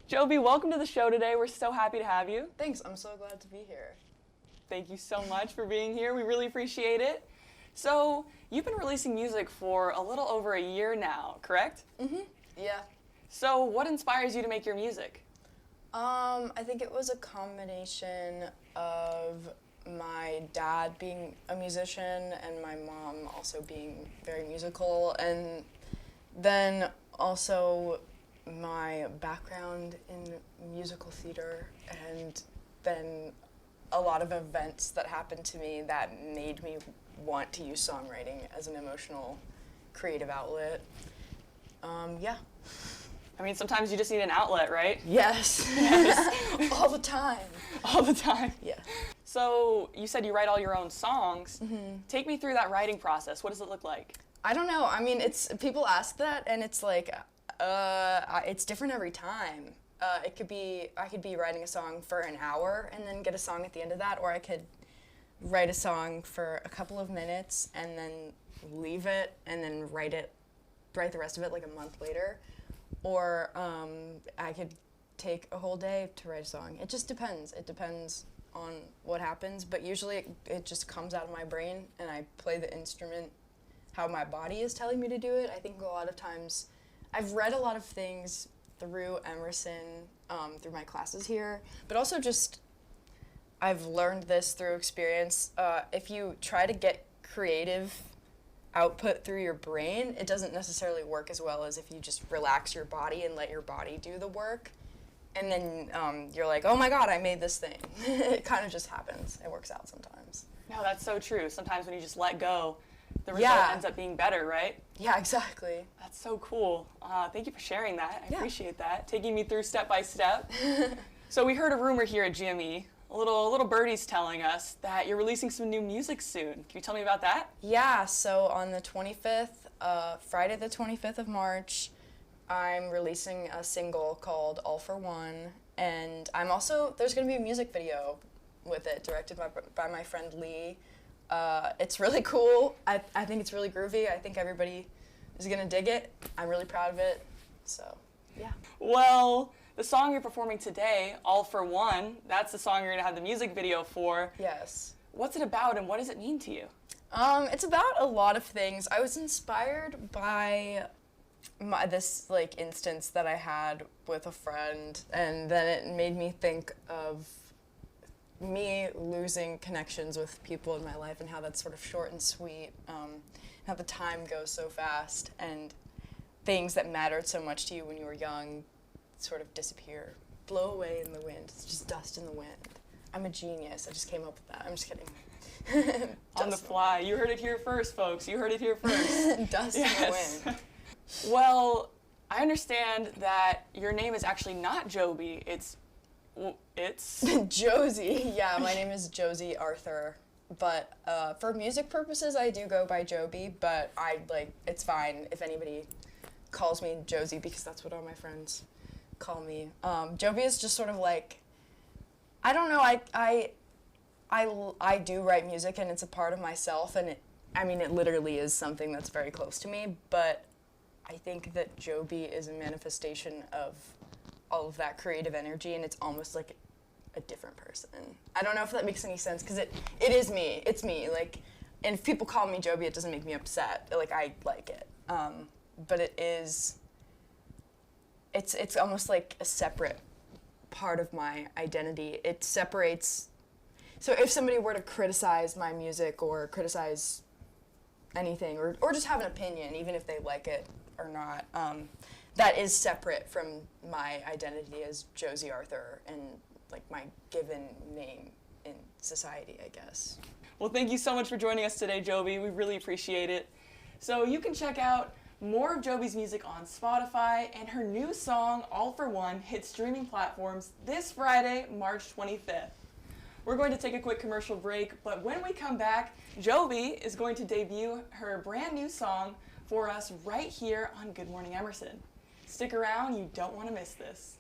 Joby, welcome to the show today. We're so happy to have you. Thanks, I'm so glad to be here. Thank you so much for being here. We really appreciate it. So, you've been releasing music for a little over a year now, correct? Mm-hmm, yeah. So, what inspires you to make your music? I think it was a combination of my dad being a musician and my mom also being very musical, and then also my background in musical theater, and then a lot of events that happened to me that made me want to use songwriting as an emotional, creative outlet. Yeah. I mean, sometimes you just need an outlet, right? Yes. All the time. All the time. Yeah. So, you said you write all your own songs. Mm-hmm. Take me through that writing process. What does it look like? I don't know. I mean, people ask that, and it's like, it's different every time. I could be writing a song for an hour and then get a song at the end of that, or I could write a song for a couple of minutes and then leave it and then write the rest of it like a month later. Or I could take a whole day to write a song. It just depends. It depends on what happens, but usually it just comes out of my brain and I play the instrument how my body is telling me to do it. I think a lot of times I've read a lot of things through Emerson, through my classes here, but also just I've learned this through experience. If you try to get creative output through your brain, it doesn't necessarily work as well as if you just relax your body and let your body do the work. And then you're like, oh my God, I made this thing. It kind of just happens. It works out sometimes. No, that's so true. Sometimes when you just let go, the result ends up being better, right? Yeah, exactly. That's so cool. Thank you for sharing that. I Yeah. appreciate that. Taking me through step by step. So we heard a rumor here at JOBIE. A little birdie's telling us that you're releasing some new music soon. Can you tell me about that? Yeah, so on the 25th, Friday the 25th of March, I'm releasing a single called All for One, and there's going to be a music video with it, directed by my friend Lee. It's really cool. I think it's really groovy. I think everybody is going to dig it. I'm really proud of it, so yeah. Well, the song you're performing today, All for One, that's the song you're going to have the music video for. Yes. What's it about and what does it mean to you? It's about a lot of things. I was inspired by this instance that I had with a friend, and then it made me think of me losing connections with people in my life and how that's sort of short and sweet, how the time goes so fast, and things that mattered so much to you when you were young sort of disappear, blow away in the wind. It's just dust in the wind. I'm a genius. I just came up with that. I'm just kidding. On the fly. You heard it here first, folks. You heard it here first. Dust in the wind. Well, I understand that your name is actually not Joby. It's Josie. Yeah, my name is Josie Arthur. But for music purposes, I do go by JOBIE, but it's fine if anybody calls me Josie because that's what all my friends call me. JOBIE is just sort of like, I don't know, I do write music and it's a part of myself, and it literally is something that's very close to me, but I think that JOBIE is a manifestation of all of that creative energy, and it's almost like a different person. I don't know if that makes any sense, because it is me. It's me. And if people call me JOBIE, it doesn't make me upset. I like it. But it's almost like a separate part of my identity. It separates. So if somebody were to criticize my music or criticize anything, or just have an opinion, even if they like it or not, that is separate from my identity as Josie Arthur and my given name in society, I guess. Well, thank you so much for joining us today, JOBIE. We really appreciate it. So you can check out more of JOBIE's music on Spotify, and her new song, All for One, hits streaming platforms this Friday, March 25th. We're going to take a quick commercial break, but when we come back, JOBIE is going to debut her brand new song for us right here on Good Morning Emerson. Stick around, you don't want to miss this.